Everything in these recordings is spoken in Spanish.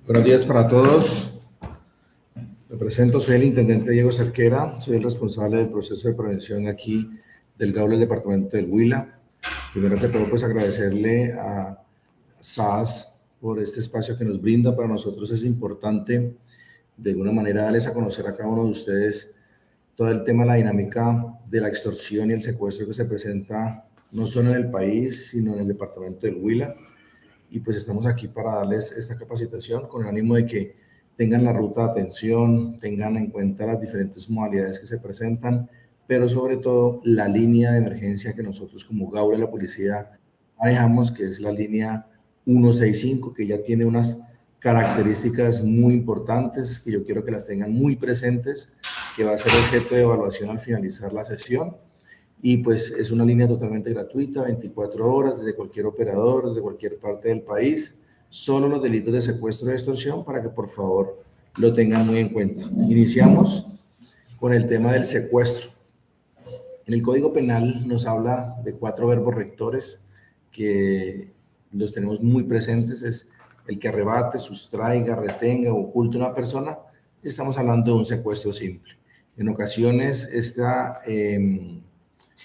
Buenos días para todos. Me presento, soy el intendente Diego Cerquera, soy el responsable del proceso de prevención aquí del GAUL del departamento del Huila. Primero que todo, pues agradecerle a SAS por este espacio que nos brinda. Para nosotros es importante de alguna manera darles a conocer a cada uno de ustedes todo el tema, la dinámica de la extorsión y el secuestro que se presenta no solo en el país, sino en el departamento del Huila. Y pues estamos aquí para darles esta capacitación con el ánimo de que tengan la ruta de atención, tengan en cuenta las diferentes modalidades que se presentan, pero sobre todo la línea de emergencia que nosotros como GAUL de la policía manejamos, que es la línea 165, que ya tiene unas características muy importantes que yo quiero que las tengan muy presentes, que va a ser objeto de evaluación al finalizar la sesión. Y pues es una línea totalmente gratuita, 24 horas, desde cualquier operador, desde cualquier parte del país. Solo los delitos de secuestro y extorsión, para que por favor lo tengan muy en cuenta. Iniciamos con el tema del secuestro. En el Código Penal nos habla de 4 verbos rectores que los tenemos muy presentes. Es el que arrebate, sustraiga, retenga o oculte a una persona. Estamos hablando de un secuestro simple. En ocasiones esta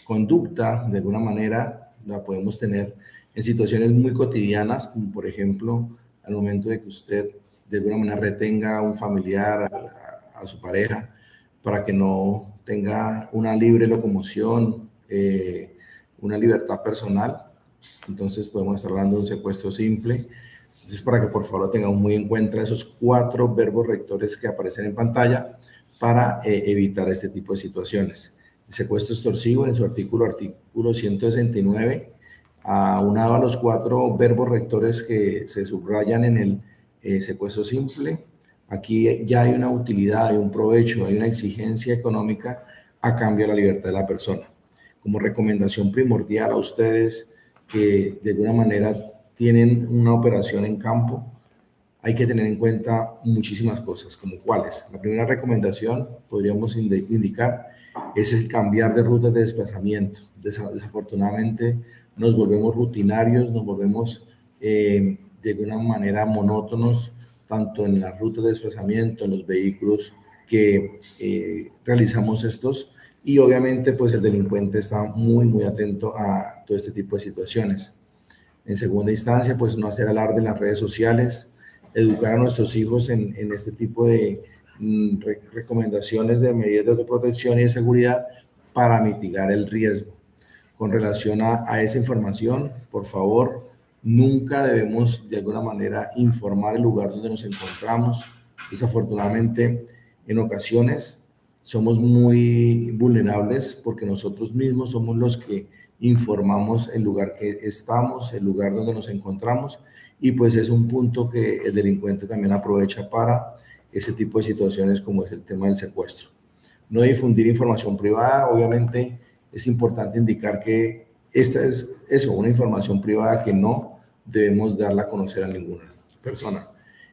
conducta, de alguna manera, la podemos tener en situaciones muy cotidianas, como por ejemplo, al momento de que usted de alguna manera retenga a un familiar, a su pareja, para que no tenga una libre locomoción, una libertad personal. Entonces podemos estar hablando de un secuestro simple. Entonces, para que por favor lo tengamos muy en cuenta esos 4 verbos rectores que aparecen en pantalla para evitar este tipo de situaciones. El secuestro extorsivo en su artículo 169, aunado a los 4 verbos rectores que se subrayan en el secuestro simple, aquí ya hay una utilidad, hay un provecho, hay una exigencia económica a cambio de la libertad de la persona. Como recomendación primordial a ustedes que de alguna manera tienen una operación en campo, hay que tener en cuenta muchísimas cosas, como cuáles. La primera recomendación, podríamos indicar, es el cambiar de rutas de desplazamiento. Desafortunadamente nos volvemos rutinarios, nos volvemos de alguna manera monótonos, tanto en las rutas de desplazamiento, en los vehículos que realizamos estos, y obviamente pues el delincuente está muy atento a todo este tipo de situaciones. En segunda instancia, pues no hacer alarde en las redes sociales, educar a nuestros hijos en este tipo de recomendaciones de medidas de autoprotección y de seguridad para mitigar el riesgo. Con relación a esa información, por favor, nunca debemos de alguna manera informar el lugar donde nos encontramos. Desafortunadamente, en ocasiones somos muy vulnerables porque nosotros mismos somos los que informamos el lugar que estamos, el lugar donde nos encontramos, y pues es un punto que el delincuente también aprovecha para ese tipo de situaciones como es el tema del secuestro. No difundir información privada, obviamente es importante indicar que esta es eso, una información privada que no debemos darla a conocer a ninguna persona.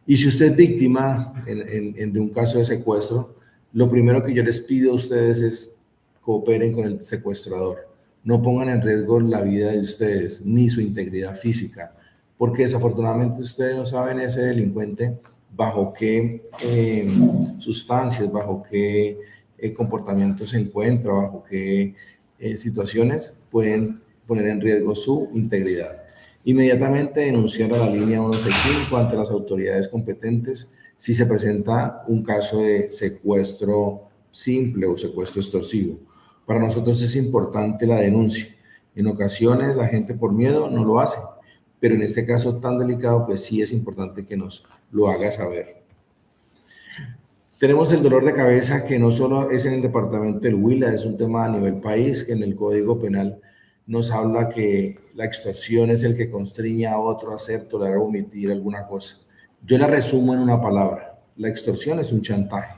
Y si usted es víctima de un caso de secuestro, lo primero que yo les pido a ustedes es cooperen con el secuestrador. No pongan en riesgo la vida de ustedes ni su integridad física, porque desafortunadamente ustedes no saben ese delincuente bajo qué sustancias, bajo qué comportamientos se encuentra, bajo qué situaciones pueden poner en riesgo su integridad. Inmediatamente denunciar a la línea 165 ante las autoridades competentes si se presenta un caso de secuestro simple o secuestro extorsivo. Para nosotros es importante la denuncia. En ocasiones la gente por miedo no lo hace, pero en este caso tan delicado, pues sí es importante que nos lo haga saber. Tenemos el dolor de cabeza que no solo es en el departamento del Huila, es un tema a nivel país, que en el Código Penal nos habla que la extorsión es el que constriña a otro a hacer, tolerar o omitir alguna cosa. Yo la resumo en una palabra: la extorsión es un chantaje,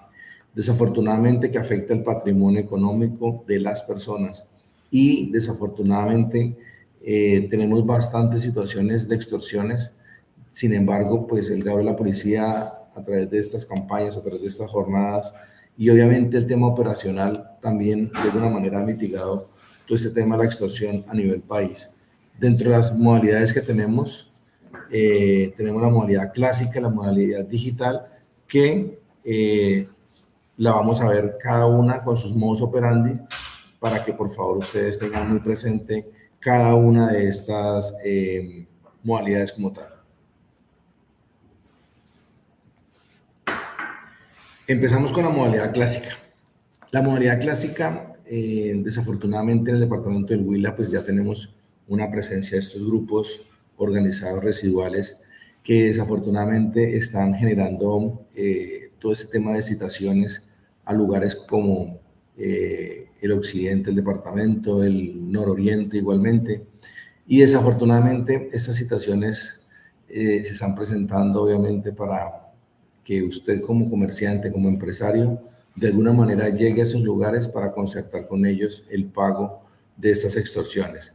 desafortunadamente que afecta el patrimonio económico de las personas, y desafortunadamente tenemos bastantes situaciones de extorsiones. Sin embargo, pues el GAB de la policía, a través de estas campañas, a través de estas jornadas, y obviamente el tema operacional también de alguna manera ha mitigado todo este tema de la extorsión a nivel país. Dentro de las modalidades que tenemos, tenemos la modalidad clásica, la modalidad digital, que la vamos a ver cada una con sus modus operandi para que por favor ustedes tengan muy presente cada una de estas modalidades como tal. Empezamos con la modalidad clásica. La modalidad clásica, desafortunadamente en el departamento del Huila, pues ya tenemos una presencia de estos grupos organizados residuales que desafortunadamente están generando todo este tema de citaciones a lugares como el occidente del departamento, el nororiente igualmente. Y desafortunadamente estas citaciones se están presentando obviamente para que usted como comerciante, como empresario, de alguna manera llegue a esos lugares para concertar con ellos el pago de estas extorsiones.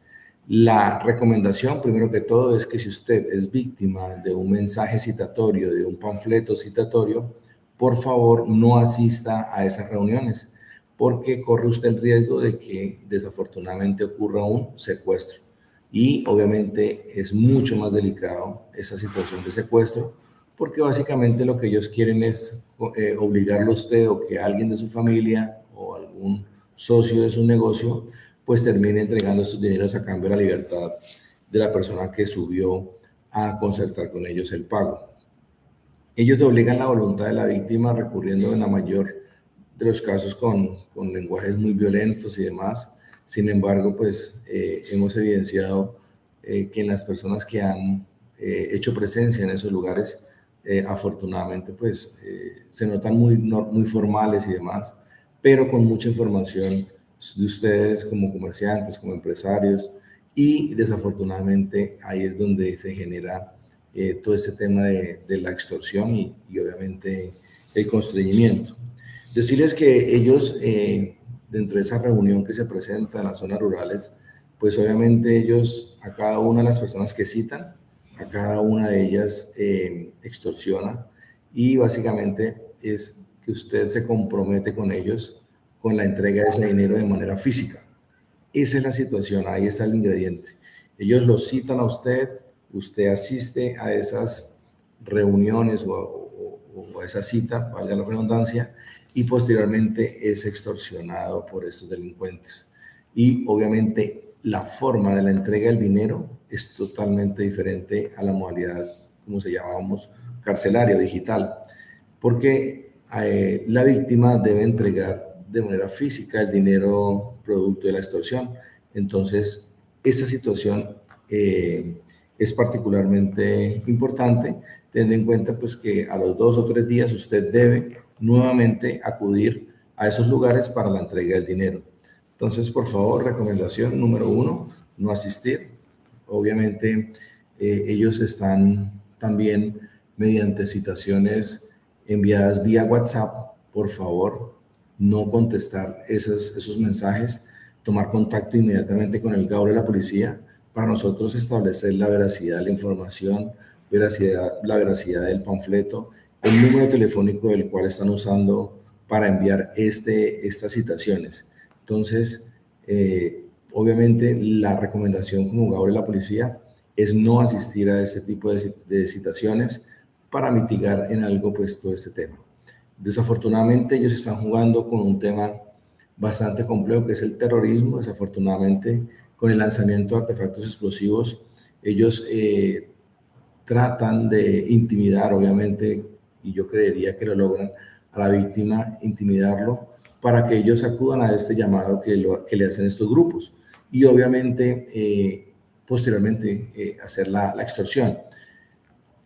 La recomendación, primero que todo, es que si usted es víctima de un mensaje citatorio, de un panfleto citatorio, por favor no asista a esas reuniones, porque corre usted el riesgo de que desafortunadamente ocurra un secuestro. Y obviamente es mucho más delicado esa situación de secuestro, porque básicamente lo que ellos quieren es obligarlo a usted o que alguien de su familia o algún socio de su negocio pues termine entregando sus dineros a cambio de la libertad de la persona que subió a concertar con ellos el pago. Ellos obligan la voluntad de la víctima recurriendo en la mayor de los casos con lenguajes muy violentos y demás. Sin embargo, pues hemos evidenciado que en las personas que han hecho presencia en esos lugares, afortunadamente, pues se notan muy formales y demás, pero con mucha información de ustedes como comerciantes, como empresarios, y desafortunadamente ahí es donde se genera todo este tema de la extorsión y obviamente el constreñimiento. Decirles que ellos, dentro de esa reunión que se presenta en las zonas rurales, pues obviamente ellos a cada una de las personas que citan, a cada una de ellas extorsiona y básicamente es que usted se compromete con ellos con la entrega de ese dinero de manera física. Esa es la situación, ahí está el ingrediente. Ellos lo citan a usted, usted asiste a esas reuniones o a esa cita, valga la redundancia, y posteriormente es extorsionado por estos delincuentes. Y obviamente la forma de la entrega del dinero es totalmente diferente a la modalidad, como se llamábamos, carcelaria o digital, porque la víctima debe entregar de manera física el dinero producto de la extorsión. Entonces, esta situación es particularmente importante, teniendo en cuenta pues, que a los 2 o 3 días usted debe nuevamente acudir a esos lugares para la entrega del dinero. Entonces, por favor, recomendación número 1, no asistir. Obviamente, ellos están también mediante citaciones enviadas vía WhatsApp, por favor, no contestar esos mensajes, tomar contacto inmediatamente con el GAU de la policía para nosotros establecer la veracidad de la información, la veracidad del panfleto, el número telefónico del cual están usando para enviar estas citaciones. Entonces, obviamente la recomendación como GAU de la policía es no asistir a este tipo de citaciones para mitigar en algo pues todo este tema. Desafortunadamente ellos están jugando con un tema bastante complejo que es el terrorismo. Desafortunadamente con el lanzamiento de artefactos explosivos ellos tratan de intimidar obviamente, y yo creería que lo logran, a la víctima, intimidarlo para que ellos acudan a este llamado que le hacen estos grupos y obviamente posteriormente hacer la extorsión.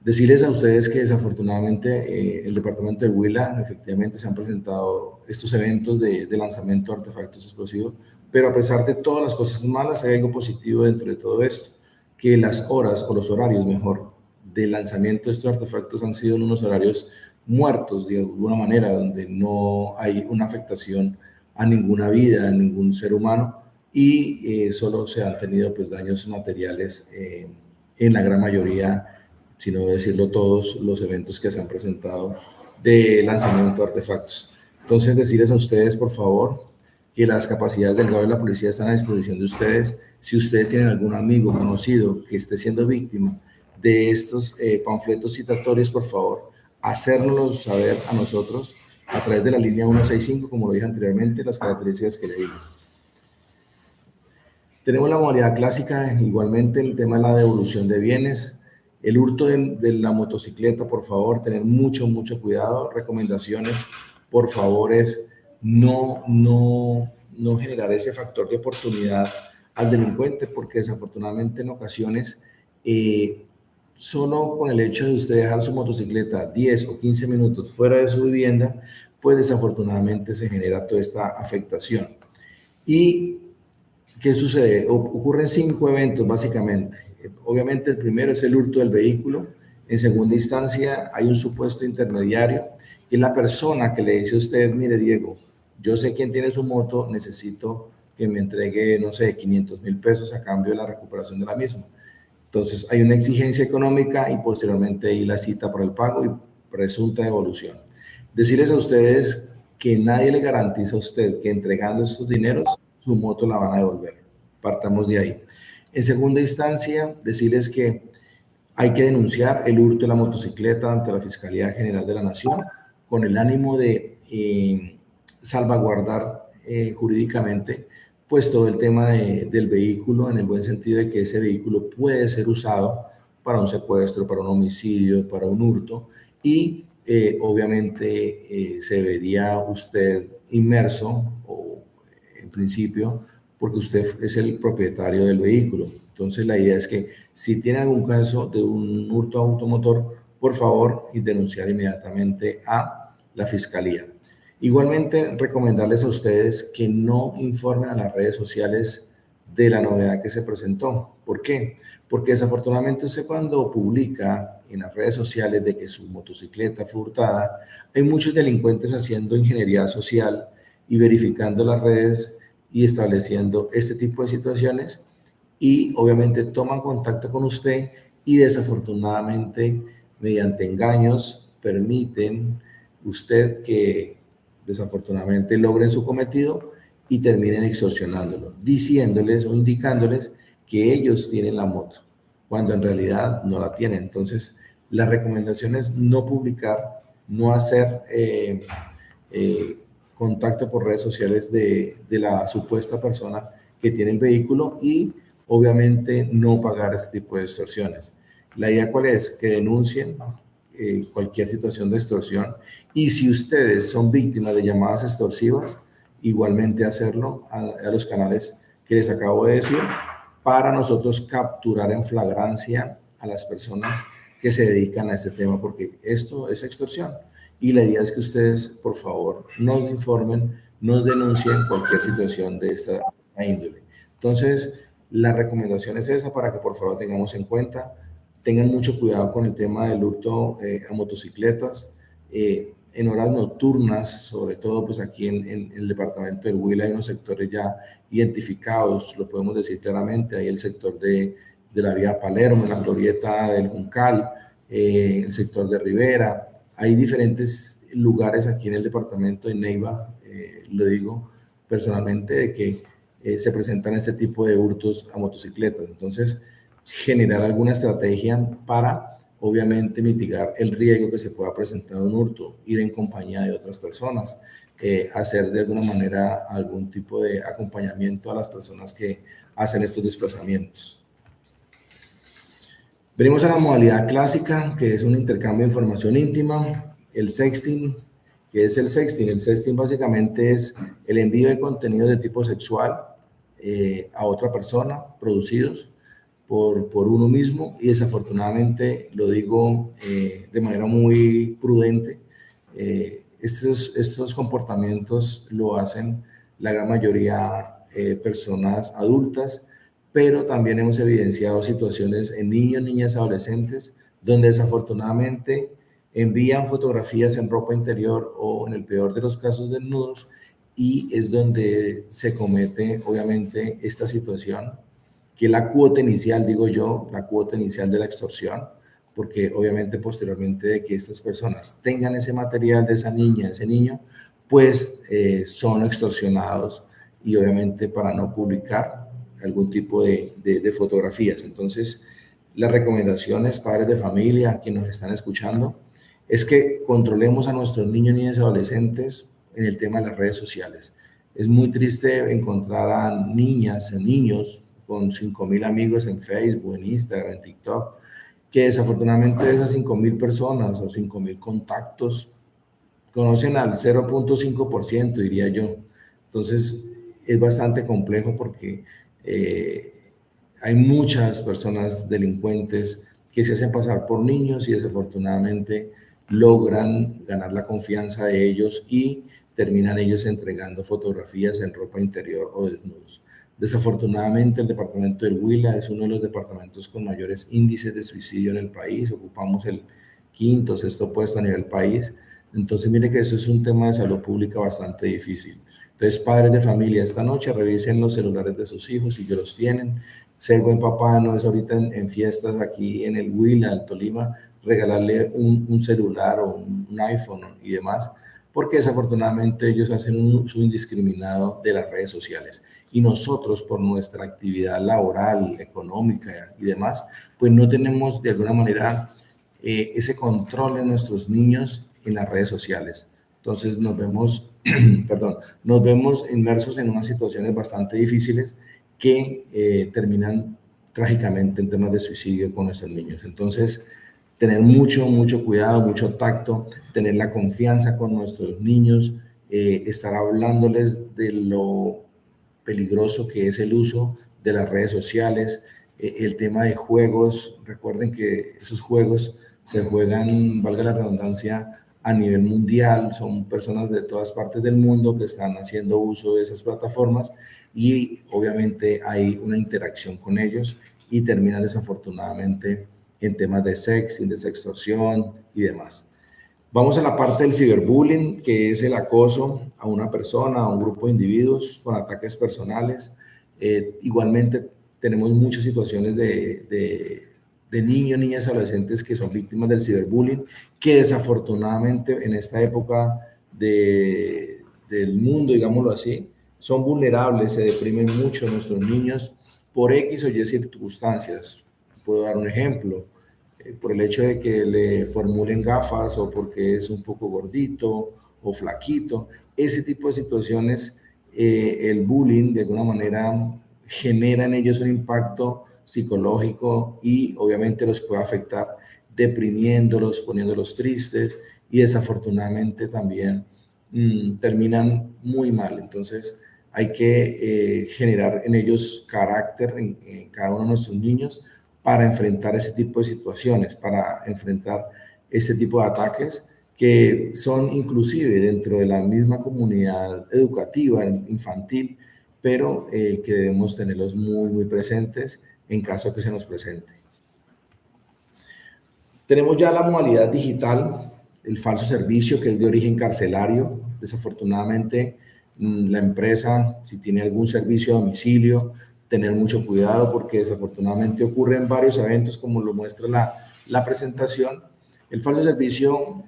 Decirles a ustedes que desafortunadamente el departamento del Huila efectivamente se han presentado estos eventos de lanzamiento de artefactos explosivos, pero a pesar de todas las cosas malas hay algo positivo dentro de todo esto, que las horas o los horarios mejor de lanzamiento de estos artefactos han sido en unos horarios muertos de alguna manera, donde no hay una afectación a ninguna vida, a ningún ser humano y solo se han tenido pues daños materiales en la gran mayoría, si no decirlo todos, los eventos que se han presentado de lanzamiento de artefactos. Entonces, decirles a ustedes, por favor, que las capacidades del GAU de la policía están a disposición de ustedes. Si ustedes tienen algún amigo conocido que esté siendo víctima de estos panfletos citatorios, por favor, hacérnoslo saber a nosotros a través de la línea 165, como lo dije anteriormente, las características que le digo. Tenemos la modalidad clásica, igualmente el tema de la devolución de bienes, el hurto de la motocicleta, por favor, tener mucho cuidado. Recomendaciones, por favor, es no generar ese factor de oportunidad al delincuente, porque desafortunadamente en ocasiones, solo con el hecho de usted dejar su motocicleta 10 o 15 minutos fuera de su vivienda, pues desafortunadamente se genera toda esta afectación. Y ¿qué sucede? Ocurren 5 eventos básicamente. Obviamente el primero es el hurto del vehículo. En segunda instancia hay un supuesto intermediario, que es la persona que le dice a usted, mire Diego, yo sé quién tiene su moto, necesito que me entregue, no sé, 500,000 pesos a cambio de la recuperación de la misma. Entonces hay una exigencia económica y posteriormente hay la cita para el pago y presunta devolución. Decirles a ustedes que nadie le garantiza a usted que entregando estos dineros su moto la van a devolver. Partamos de ahí. En segunda instancia, decirles que hay que denunciar el hurto de la motocicleta ante la Fiscalía General de la Nación con el ánimo de salvaguardar jurídicamente pues todo el tema del vehículo, en el buen sentido de que ese vehículo puede ser usado para un secuestro, para un homicidio, para un hurto y obviamente se vería usted inmerso o en principio porque usted es el propietario del vehículo. Entonces la idea es que si tiene algún caso de un hurto automotor, por favor, y denunciar inmediatamente a la fiscalía. Igualmente, recomendarles a ustedes que no informen a las redes sociales de la novedad que se presentó. ¿Por qué? Porque desafortunadamente usted cuando publica en las redes sociales de que su motocicleta fue hurtada, hay muchos delincuentes haciendo ingeniería social y verificando las redes y estableciendo este tipo de situaciones y obviamente toman contacto con usted y desafortunadamente mediante engaños permiten usted que desafortunadamente logren su cometido y terminen extorsionándolo, diciéndoles o indicándoles que ellos tienen la moto, cuando en realidad no la tienen. Entonces, la recomendación es no publicar, no hacer contacto por redes sociales de la supuesta persona que tiene el vehículo y obviamente no pagar este tipo de extorsiones. La idea cuál es, que denuncien cualquier situación de extorsión y si ustedes son víctimas de llamadas extorsivas, igualmente hacerlo a los canales que les acabo de decir para nosotros capturar en flagrancia a las personas que se dedican a este tema, porque esto es extorsión. Y la idea es que ustedes, por favor, nos informen, nos denuncien cualquier situación de esta índole. Entonces, la recomendación es esa para que por favor tengamos en cuenta. Tengan mucho cuidado con el tema del hurto a motocicletas. En horas nocturnas, sobre todo pues aquí en el departamento del Huila hay unos sectores ya identificados, lo podemos decir claramente, hay el sector de la vía Palermo, la glorieta del Juncal, el sector de Rivera, hay diferentes lugares aquí en el departamento de Neiva, lo digo personalmente, de que se presentan este tipo de hurtos a motocicletas. Entonces, generar alguna estrategia para, obviamente, mitigar el riesgo que se pueda presentar un hurto, ir en compañía de otras personas, hacer de alguna manera algún tipo de acompañamiento a las personas que hacen estos desplazamientos. Venimos a la modalidad clásica, que es un intercambio de información íntima, el sexting. ¿Qué es el sexting? El sexting básicamente es el envío de contenido de tipo sexual a otra persona, producidos por uno mismo, y desafortunadamente, lo digo de manera muy prudente, estos comportamientos lo hacen la gran mayoría personas adultas, pero también hemos evidenciado situaciones en niños, niñas, adolescentes, donde desafortunadamente envían fotografías en ropa interior o en el peor de los casos desnudos y es donde se comete obviamente esta situación, que es la cuota inicial, digo yo, la cuota inicial de la extorsión, porque obviamente posteriormente de que estas personas tengan ese material de esa niña, ese niño, pues son extorsionados y obviamente para no publicar algún tipo de fotografías. Entonces, las recomendaciones, padres de familia que nos están escuchando, es que controlemos a nuestros niños, niñas y adolescentes en el tema de las redes sociales. Es muy triste encontrar a niñas y niños con 5.000 amigos en Facebook, en Instagram, en TikTok, que desafortunadamente de esas 5.000 personas o 5.000 contactos conocen al 0.5%, diría yo. Entonces, es bastante complejo porque hay muchas personas delincuentes que se hacen pasar por niños y desafortunadamente logran ganar la confianza de ellos y terminan ellos entregando fotografías en ropa interior o desnudos. Desafortunadamente, el departamento del Huila es uno de los departamentos con mayores índices de suicidio en el país. Ocupamos el quinto o sexto puesto a nivel país. Entonces, mire que eso es un tema de salud pública bastante difícil. Entonces, padres de familia, esta noche revisen los celulares de sus hijos si ya los tienen. Ser buen papá no es ahorita en fiestas aquí en el Huila, en Tolima, regalarle un celular o un iPhone y demás, porque desafortunadamente ellos hacen un uso indiscriminado de las redes sociales. Y nosotros, por nuestra actividad laboral, económica y demás, pues no tenemos de alguna manera ese control de nuestros niños en las redes sociales. Entonces nos vemos, perdón, nos vemos inmersos en unas situaciones bastante difíciles que terminan trágicamente en temas de suicidio con nuestros niños. Entonces, tener mucho, mucho cuidado, mucho tacto, tener la confianza con nuestros niños, estar hablándoles de lo peligroso que es el uso de las redes sociales, el tema de juegos. Recuerden que esos juegos se juegan, valga la redundancia, a nivel mundial. Son personas de todas partes del mundo que están haciendo uso de esas plataformas y obviamente hay una interacción con ellos y terminan desafortunadamente en temas de sexting, de sextorsión y demás. Vamos a la parte del ciberbullying, que es el acoso a una persona, a un grupo de individuos con ataques personales. Igualmente tenemos muchas situaciones de niños, niñas y adolescentes que son víctimas del ciberbullying, que desafortunadamente en esta época del mundo, digámoslo así, son vulnerables, se deprimen mucho nuestros niños por X o Y circunstancias. Puedo dar un ejemplo, por el hecho de que le formulen gafas o porque es un poco gordito o flaquito. Ese tipo de situaciones, el bullying de alguna manera genera en ellos un impacto psicológico y obviamente los puede afectar deprimiéndolos, poniéndolos tristes y desafortunadamente también terminan muy mal. Entonces hay que generar en ellos carácter en cada uno de nuestros niños para enfrentar ese tipo de situaciones, para enfrentar ese tipo de ataques que son inclusive dentro de la misma comunidad educativa infantil, pero que debemos tenerlos muy, muy presentes en caso que se nos presente. Tenemos ya la modalidad digital, el falso servicio, que es de origen carcelario. Desafortunadamente, la empresa, si tiene algún servicio a domicilio, tener mucho cuidado porque desafortunadamente ocurren varios eventos como lo muestra la presentación. El falso servicio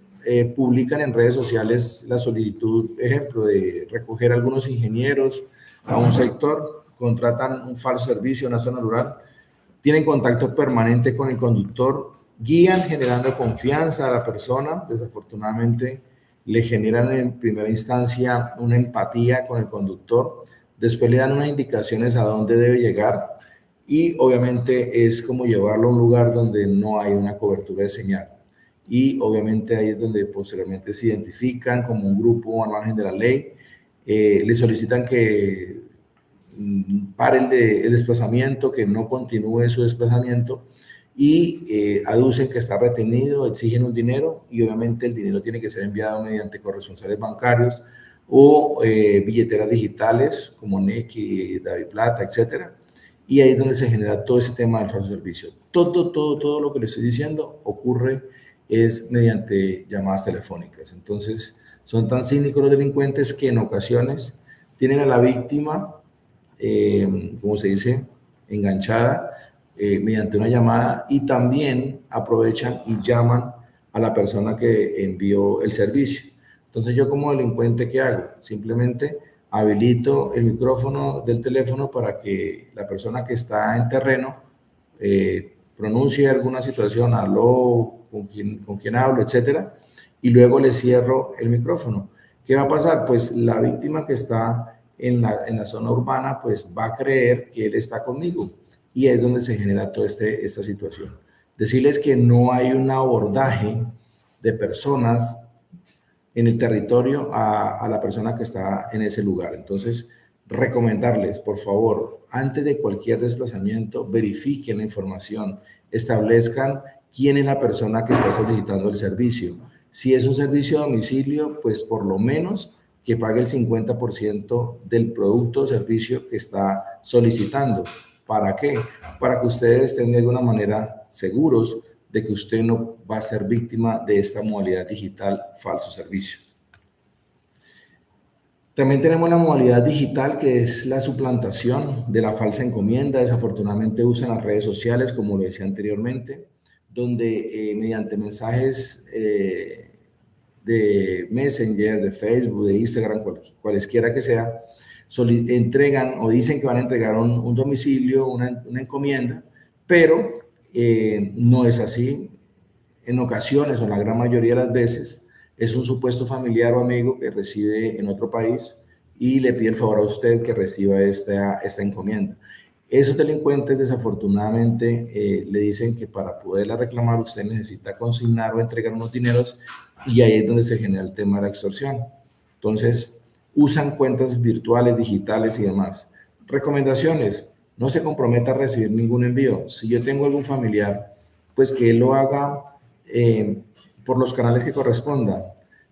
publican en redes sociales la solicitud, ejemplo, de recoger a algunos ingenieros a un sector, contratan un falso servicio en una zona rural, tienen contacto permanente con el conductor, guían generando confianza a la persona, desafortunadamente le generan en primera instancia una empatía con el conductor, después le dan unas indicaciones a dónde debe llegar y obviamente es como llevarlo a un lugar donde no hay una cobertura de señal. Y obviamente ahí es donde posteriormente se identifican como un grupo al margen de la ley, le solicitan que pare el desplazamiento, que no continúe su desplazamiento y aducen que está retenido, exigen un dinero y obviamente el dinero tiene que ser enviado mediante corresponsales bancarios o billeteras digitales como Nequi, DaviPlata, etcétera. Y ahí es donde se genera todo ese tema del falso servicio. Todo lo que le estoy diciendo ocurre es mediante llamadas telefónicas. Entonces, son tan cínicos los delincuentes que en ocasiones tienen a la víctima, como se dice, enganchada mediante una llamada y también aprovechan y llaman a la persona que envió el servicio. Entonces yo como delincuente, ¿qué hago? Simplemente habilito el micrófono del teléfono para que la persona que está en terreno pronuncie alguna situación, aló, con quién hablo, etcétera, y luego le cierro el micrófono. ¿Qué va a pasar? Pues la víctima que está en la zona urbana, pues va a creer que él está conmigo, y es donde se genera toda esta situación. Decirles que no hay un abordaje de personas en el territorio a la persona que está en ese lugar. Entonces, recomendarles, por favor, antes de cualquier desplazamiento, verifiquen la información, establezcan quién es la persona que está solicitando el servicio. Si es un servicio a domicilio, pues por lo menos que pague el 50% del producto o servicio que está solicitando. ¿Para qué? Para que ustedes estén de alguna manera seguros de que usted no va a ser víctima de esta modalidad digital falso servicio. También tenemos la modalidad digital, que es la suplantación de la falsa encomienda. Desafortunadamente usan las redes sociales, como lo decía anteriormente, donde mediante mensajes de Messenger, de Facebook, de Instagram, cualesquiera que sea, entregan o dicen que van a entregar un domicilio, una encomienda, pero no es así. En ocasiones, o la gran mayoría de las veces, es un supuesto familiar o amigo que reside en otro país y le pide el favor a usted que reciba esta encomienda. Esos delincuentes, desafortunadamente, le dicen que para poderla reclamar usted necesita consignar o entregar unos dineros, y ahí es donde se genera el tema de la extorsión. Entonces, usan cuentas virtuales, digitales y demás. Recomendaciones: no se comprometa a recibir ningún envío. Si yo tengo algún familiar, pues que él lo haga por los canales que correspondan.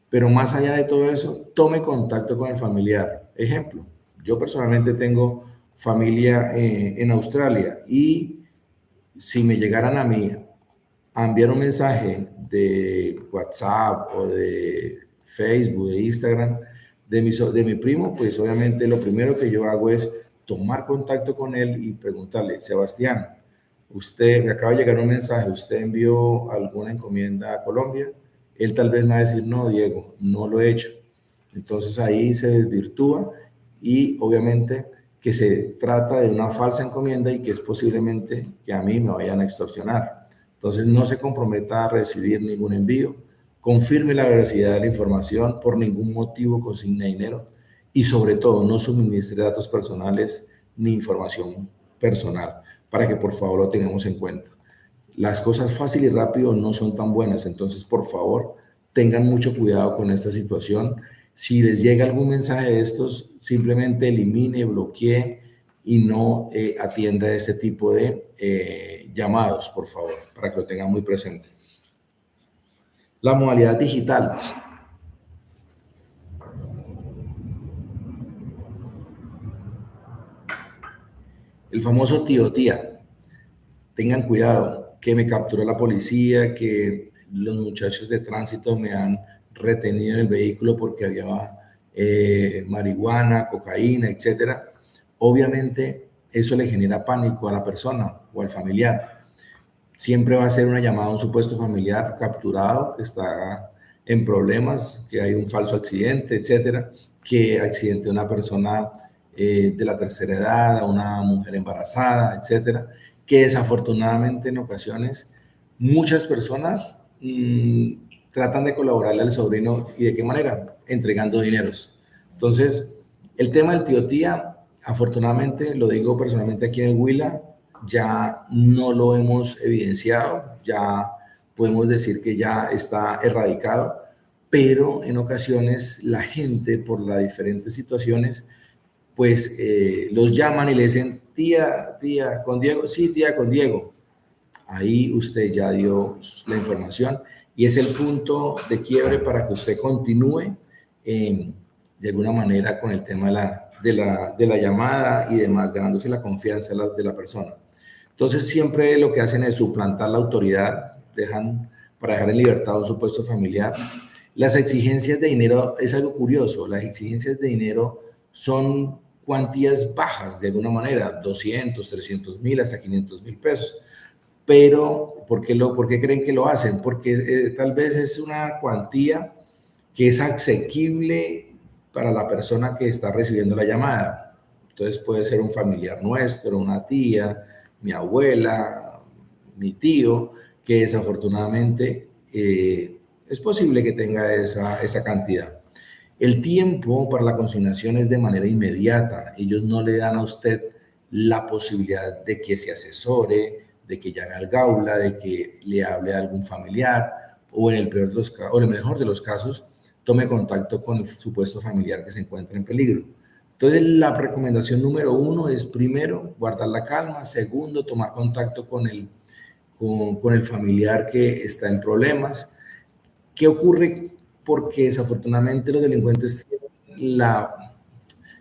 Pero más allá de todo eso, tome contacto con el familiar. Ejemplo, yo personalmente tengo familia en Australia, y si me llegaran a mí a enviar un mensaje de WhatsApp o de Facebook, de Instagram, de mi primo, pues obviamente lo primero que yo hago es tomar contacto con él y preguntarle: Sebastián, usted, me acaba de llegar un mensaje, ¿usted envió alguna encomienda a Colombia? Él tal vez me va a decir: no, Diego, no lo he hecho. Entonces ahí se desvirtúa, y obviamente que se trata de una falsa encomienda y que es posiblemente que a mí me vayan a extorsionar. Entonces no se comprometa a recibir ningún envío, confirme la veracidad de la información, por ningún motivo consigne dinero, y sobre todo no suministre datos personales ni información personal, para que por favor lo tengamos en cuenta. Las cosas fácil y rápido no son tan buenas, entonces por favor tengan mucho cuidado con esta situación. Si les llega algún mensaje de estos, simplemente elimine, bloquee y no atienda ese tipo de llamados, por favor, para que lo tengan muy presente. La modalidad digital. El famoso tío tía. Tengan cuidado, que me capturó la policía, que los muchachos de tránsito me han retenido en el vehículo porque había marihuana, cocaína, etcétera. Obviamente eso le genera pánico a la persona o al familiar. Siempre va a ser una llamada a un supuesto familiar capturado que está en problemas, que hay un falso accidente, etcétera, que accidente a una persona de la tercera edad, a una mujer embarazada, etcétera, que desafortunadamente en ocasiones muchas personas tratan de colaborarle al sobrino. ¿Y de qué manera? Entregando dineros. Entonces, el tema del tío tía, afortunadamente, lo digo personalmente, aquí en el Huila ya no lo hemos evidenciado, ya podemos decir que ya está erradicado, pero en ocasiones la gente, por las diferentes situaciones, pues los llaman y le dicen: tía, con Diego. Sí, tía, con Diego. Ahí usted ya dio la información, y es el punto de quiebre para que usted continúe de alguna manera con el tema de la llamada y demás, ganándose la confianza de la persona. Entonces siempre lo que hacen es suplantar la autoridad, para dejar en libertad a un supuesto familiar. Las exigencias de dinero es algo curioso. Las exigencias de dinero son cuantías bajas de alguna manera: 200, 300,000, hasta 500,000 pesos. Pero ¿por qué creen que lo hacen? Porque tal vez es una cuantía que es asequible para la persona que está recibiendo la llamada. Entonces puede ser un familiar nuestro, una tía, mi abuela, mi tío, que desafortunadamente es posible que tenga esa cantidad. El tiempo para la consignación es de manera inmediata. Ellos no le dan a usted la posibilidad de que se asesore, de que llame al Gaula, de que le hable a algún familiar o en el peor de los casos, o en el mejor de los casos, tome contacto con el supuesto familiar que se encuentra en peligro. Entonces, la recomendación número 1 es, primero, guardar la calma. Segundo, tomar contacto con el familiar que está en problemas. ¿Qué ocurre? Porque desafortunadamente los delincuentes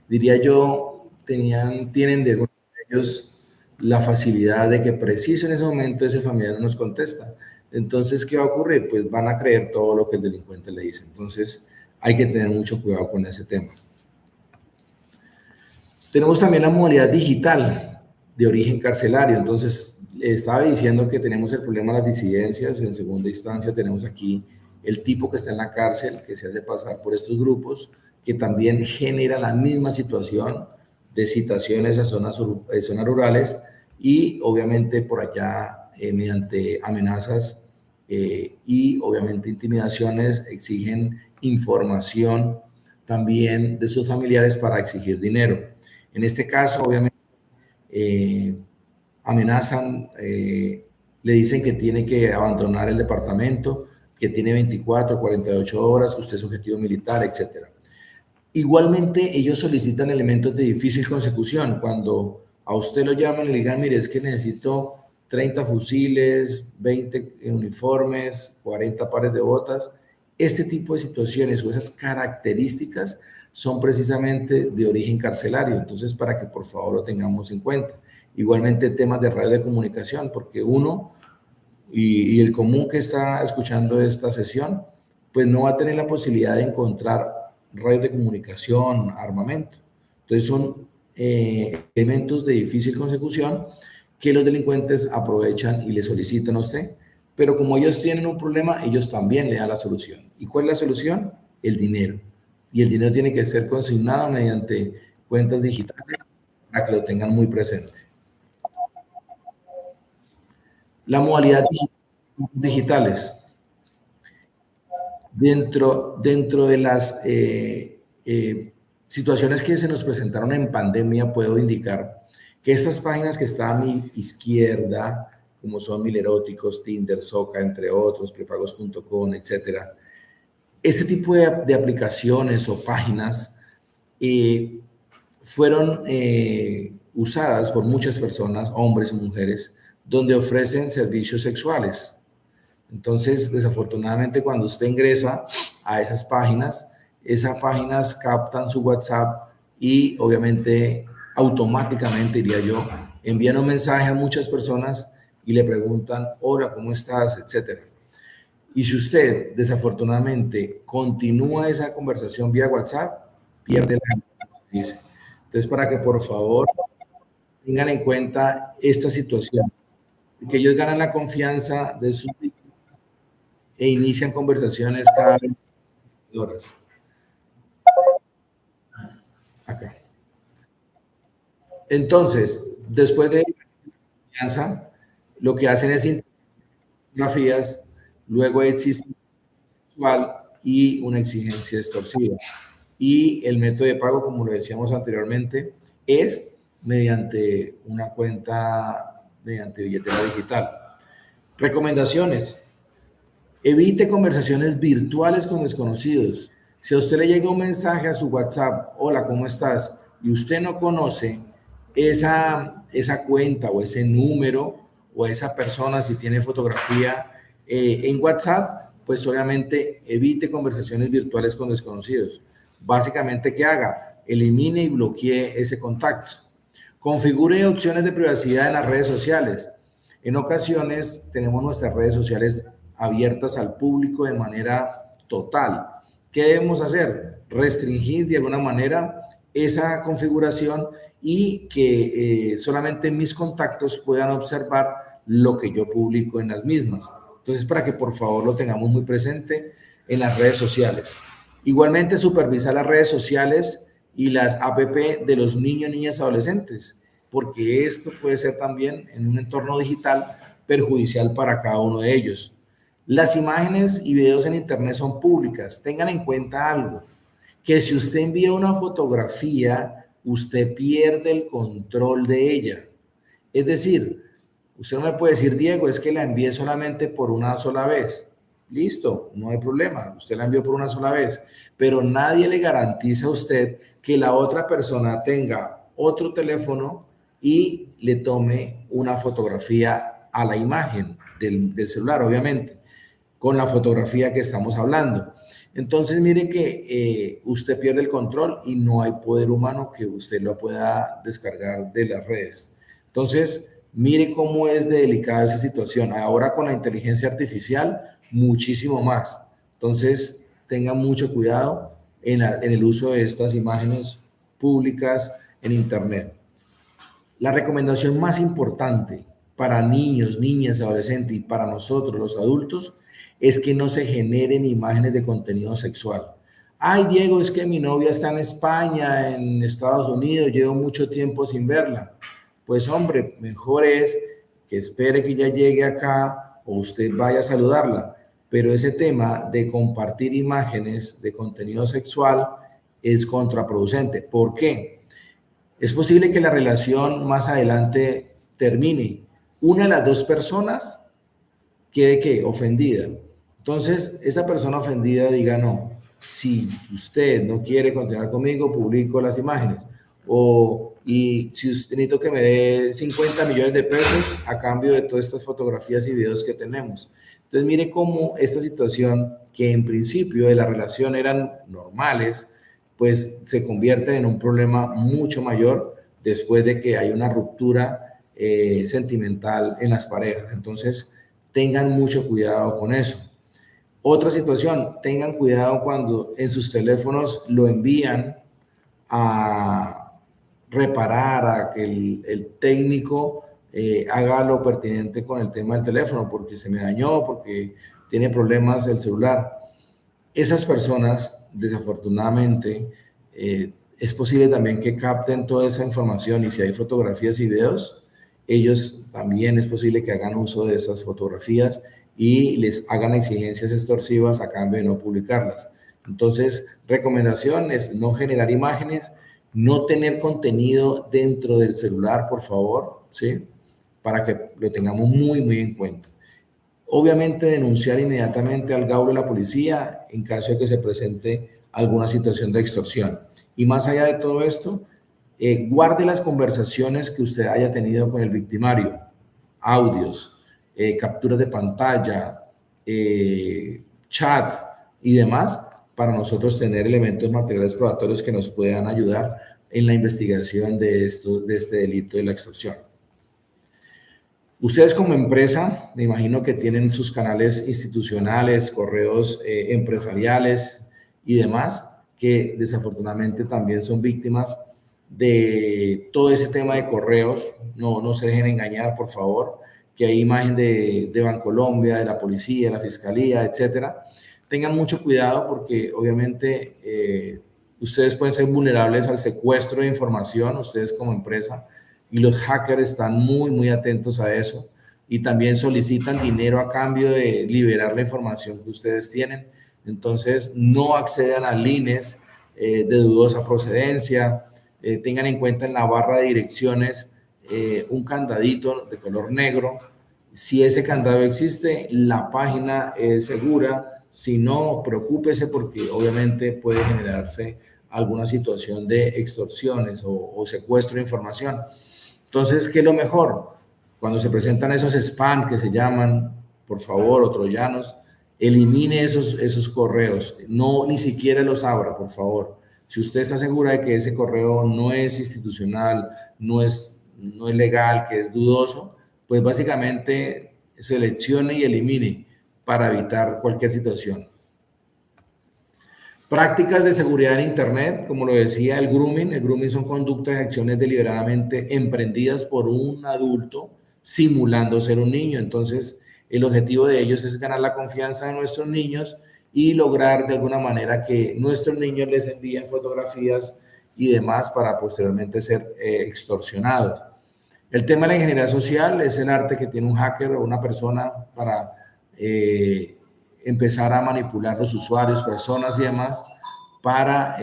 diría yo, tienen de algunos de ellos la facilidad de que preciso en ese momento ese familiar no nos contesta. Entonces, ¿qué va a ocurrir? Pues van a creer todo lo que el delincuente le dice. Entonces, hay que tener mucho cuidado con ese tema. Tenemos también la modalidad digital de origen carcelario. Entonces, estaba diciendo que tenemos el problema de las disidencias. En segunda instancia, tenemos aquí el tipo que está en la cárcel, que se hace pasar por estos grupos, que también genera la misma situación de citaciones a zonas rurales y obviamente por allá mediante amenazas y obviamente intimidaciones exigen información también de sus familiares para exigir dinero. En este caso, obviamente, amenazan, le dicen que tiene que abandonar el departamento, que tiene 24, 48 horas, que usted es objetivo militar, etc. Igualmente, ellos solicitan elementos de difícil consecución. Cuando a usted lo llaman y le digan, mire, es que necesito 30 fusiles, 20 uniformes, 40 pares de botas, este tipo de situaciones o esas características son precisamente de origen carcelario. Entonces, para que por favor lo tengamos en cuenta. Igualmente, temas de radio de comunicación, porque uno y el común que está escuchando esta sesión, pues no va a tener la posibilidad de encontrar radios de comunicación, armamento. Entonces son elementos de difícil consecución que los delincuentes aprovechan y le solicitan a usted, pero como ellos tienen un problema, ellos también le dan la solución. ¿Y cuál es la solución? El dinero. Y el dinero tiene que ser consignado mediante cuentas digitales para que lo tengan muy presente. La modalidad digitales. Dentro de las situaciones que se nos presentaron en pandemia, puedo indicar que estas páginas que están a mi izquierda, como son Mileróticos, Tinder, Soca, entre otros, prepagos.com, etcétera, este tipo de aplicaciones o páginas fueron usadas por muchas personas, hombres y mujeres, donde ofrecen servicios sexuales. Entonces, desafortunadamente, cuando usted ingresa a esas páginas captan su WhatsApp y obviamente automáticamente, diría yo, envían un mensaje a muchas personas y le preguntan, hola, ¿cómo estás?, etcétera. Y si usted, desafortunadamente, continúa esa conversación vía WhatsApp, pierde la dice. Entonces, para que por favor tengan en cuenta esta situación, que ellos ganan la confianza de sus e inician conversaciones cada 20 horas. Acá. Entonces, después de confianza, lo que hacen es fotografías, luego existe sexual y una exigencia extorsiva. Y el método de pago, como lo decíamos anteriormente, es mediante una cuenta, mediante billetera digital. Recomendaciones. Evite conversaciones virtuales con desconocidos. Si a usted le llega un mensaje a su WhatsApp, hola, ¿cómo estás?, y usted no conoce esa cuenta o ese número o esa persona, si tiene fotografía en WhatsApp, pues obviamente evite conversaciones virtuales con desconocidos. Básicamente, ¿qué haga? Elimine y bloquee ese contacto. Configure opciones de privacidad en las redes sociales. En ocasiones tenemos nuestras redes sociales abiertas al público de manera total. ¿Qué debemos hacer? Restringir de alguna manera esa configuración y que solamente mis contactos puedan observar lo que yo publico en las mismas. Entonces, para que por favor lo tengamos muy presente en las redes sociales. Igualmente, supervisar las redes sociales y las app de los niños, niñas, adolescentes, porque esto puede ser también en un entorno digital perjudicial para cada uno de ellos. Las imágenes y videos en Internet son públicas. Tengan en cuenta algo, que si usted envía una fotografía, usted pierde el control de ella. Es decir, usted no me puede decir, Diego, es que la envié solamente por una sola vez. Listo, no hay problema, usted la envió por una sola vez, pero nadie le garantiza a usted que la otra persona tenga otro teléfono y le tome una fotografía a la imagen del celular, obviamente, con la fotografía que estamos hablando. Entonces, mire que usted pierde el control y no hay poder humano que usted lo pueda descargar de las redes. Entonces, mire cómo es de delicada esa situación. Ahora con la inteligencia artificial, muchísimo más. Entonces, tengan mucho cuidado en el uso de estas imágenes públicas en Internet. La recomendación más importante para niños, niñas, adolescentes y para nosotros los adultos es que no se generen imágenes de contenido sexual. Ay, Diego, es que mi novia está en España, en Estados Unidos, llevo mucho tiempo sin verla. Pues hombre, mejor es que espere que ya llegue acá o usted vaya a saludarla. Pero ese tema de compartir imágenes de contenido sexual es contraproducente. ¿Por qué? Es posible que la relación más adelante termine. Una de las dos personas quede ¿qué? Ofendida. Entonces, esa persona ofendida diga, no, si usted no quiere continuar conmigo, publico las imágenes. Y si usted necesito que me dé 50 millones de pesos a cambio de todas estas fotografías y videos que tenemos. Entonces, mire cómo esta situación, que en principio de la relación eran normales, pues se convierte en un problema mucho mayor después de que hay una ruptura sentimental en las parejas. Entonces, tengan mucho cuidado con eso. Otra situación, tengan cuidado cuando en sus teléfonos lo envían a reparar, a que el técnico haga lo pertinente con el tema del teléfono, porque se me dañó, porque tiene problemas el celular. Esas personas, desafortunadamente, es posible también que capten toda esa información y si hay fotografías y videos, ellos también es posible que hagan uso de esas fotografías y les hagan exigencias extorsivas a cambio de no publicarlas. Entonces, recomendación es no generar imágenes, no tener contenido dentro del celular, por favor, ¿sí? Para que lo tengamos muy, muy en cuenta. Obviamente, denunciar inmediatamente al GAU de la policía en caso de que se presente alguna situación de extorsión. Y más allá de todo esto, guarde las conversaciones que usted haya tenido con el victimario, audios, capturas de pantalla, chat y demás, para nosotros tener elementos materiales probatorios que nos puedan ayudar en la investigación de este delito de la extorsión. Ustedes como empresa, me imagino que tienen sus canales institucionales, correos empresariales y demás, que desafortunadamente también son víctimas de todo ese tema de correos. No se dejen engañar, por favor, que hay imagen de Bancolombia, de la policía, de la fiscalía, etcétera. Tengan mucho cuidado porque obviamente ustedes pueden ser vulnerables al secuestro de información, ustedes como empresa, y los hackers están muy, muy atentos a eso y también solicitan dinero a cambio de liberar la información que ustedes tienen. Entonces, no accedan a líneas de dudosa procedencia. Tengan en cuenta en la barra de direcciones un candadito de color negro. Si ese candado existe, la página es segura. Si no, preocúpese porque obviamente puede generarse alguna situación de extorsiones o secuestro de información. Entonces, ¿qué es lo mejor? Cuando se presentan esos spam que se llaman, por favor, o troyanos, elimine esos correos. No, ni siquiera los abra, por favor. Si usted está segura de que ese correo no es institucional, no es legal, que es dudoso, pues básicamente seleccione y elimine para evitar cualquier situación. Prácticas de seguridad en Internet, como lo decía, el grooming. El grooming son conductas y acciones deliberadamente emprendidas por un adulto simulando ser un niño. Entonces, el objetivo de ellos es ganar la confianza de nuestros niños y lograr de alguna manera que nuestros niños les envíen fotografías y demás para posteriormente ser extorsionados. El tema de la ingeniería social es el arte que tiene un hacker o una persona para empezar a manipular los usuarios, personas y demás, para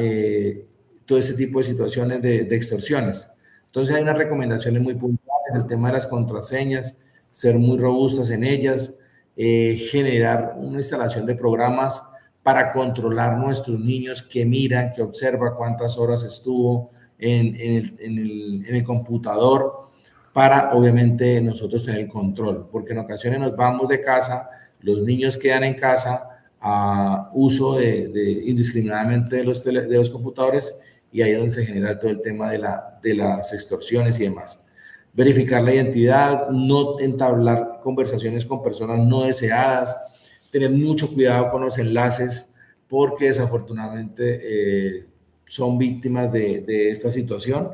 todo ese tipo de situaciones de extorsiones. Entonces hay unas recomendaciones muy puntuales, el tema de las contraseñas, ser muy robustas en ellas, generar una instalación de programas para controlar nuestros niños, que miran, que observa cuántas horas estuvo en el computador, para obviamente nosotros tener el control, porque en ocasiones nos vamos de casa, los niños quedan en casa a uso indiscriminadamente de los computadores, y ahí es donde se genera todo el tema de las extorsiones y demás. Verificar la identidad, no entablar conversaciones con personas no deseadas, tener mucho cuidado con los enlaces, porque desafortunadamente son víctimas de esta situación,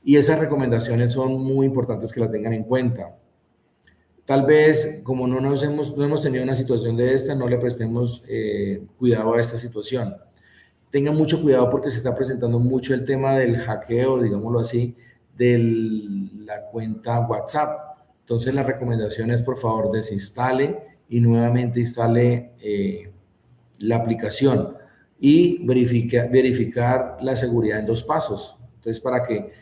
y esas recomendaciones son muy importantes que las tengan en cuenta. Tal vez, como no hemos tenido una situación de esta, no le prestemos cuidado a esta situación. Tengan mucho cuidado porque se está presentando mucho el tema del hackeo, digámoslo así, de la cuenta WhatsApp. Entonces, la recomendación es, por favor, desinstale y nuevamente instale la aplicación, y verificar la seguridad en 2 pasos. Entonces, para que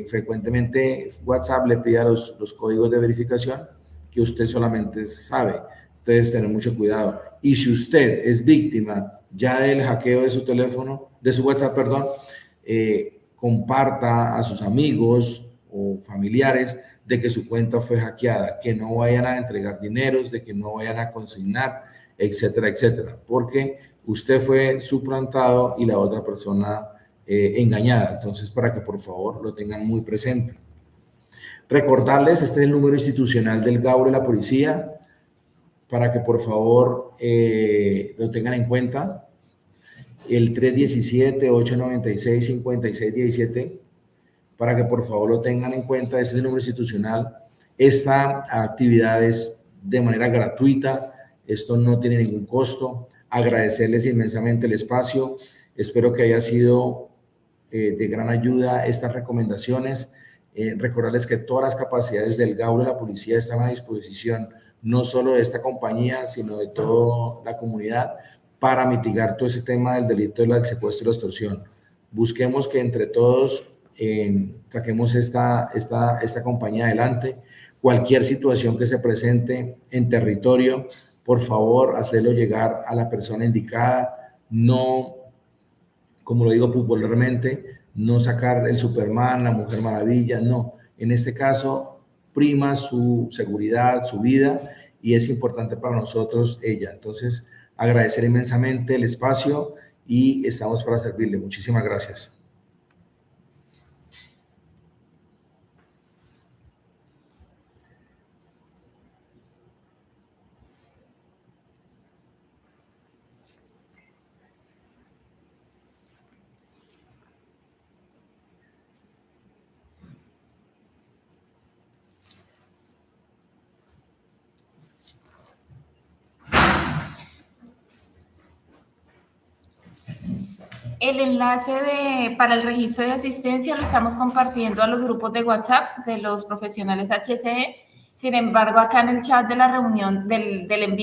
frecuentemente WhatsApp le pida los códigos de verificación que usted solamente sabe. Entonces, tener mucho cuidado. Y si usted es víctima ya del hackeo de su teléfono, de su WhatsApp, perdón, comparta a sus amigos o familiares de que su cuenta fue hackeada, que no vayan a entregar dineros, de que no vayan a consignar, etcétera, etcétera, porque usted fue suplantado y la otra persona engañada. Entonces, para que por favor lo tengan muy presente. Recordarles, este es el número institucional del GAURE de la policía, para que por favor lo tengan en cuenta. El 317-896-5617, para que por favor lo tengan en cuenta. Este es el número institucional. Esta actividad es de manera gratuita, esto no tiene ningún costo. Agradecerles inmensamente el espacio. Espero que haya sido de gran ayuda estas recomendaciones. Recordarles que todas las capacidades del GAURE de la policía están a disposición, no solo de esta compañía, sino de toda la comunidad, para mitigar todo ese tema del delito del secuestro y la extorsión. Busquemos que entre todos saquemos esta compañía adelante. Cualquier situación que se presente en territorio, por favor, hacerlo llegar a la persona indicada. No, como lo digo popularmente, no sacar el Superman, la Mujer Maravilla, no. En este caso, prima su seguridad, su vida, y es importante para nosotros ella. Entonces, agradecer inmensamente el espacio y estamos para servirle. Muchísimas gracias. El enlace para el registro de asistencia lo estamos compartiendo a los grupos de WhatsApp de los profesionales HCE. Sin embargo, acá en el chat de la reunión del en vivo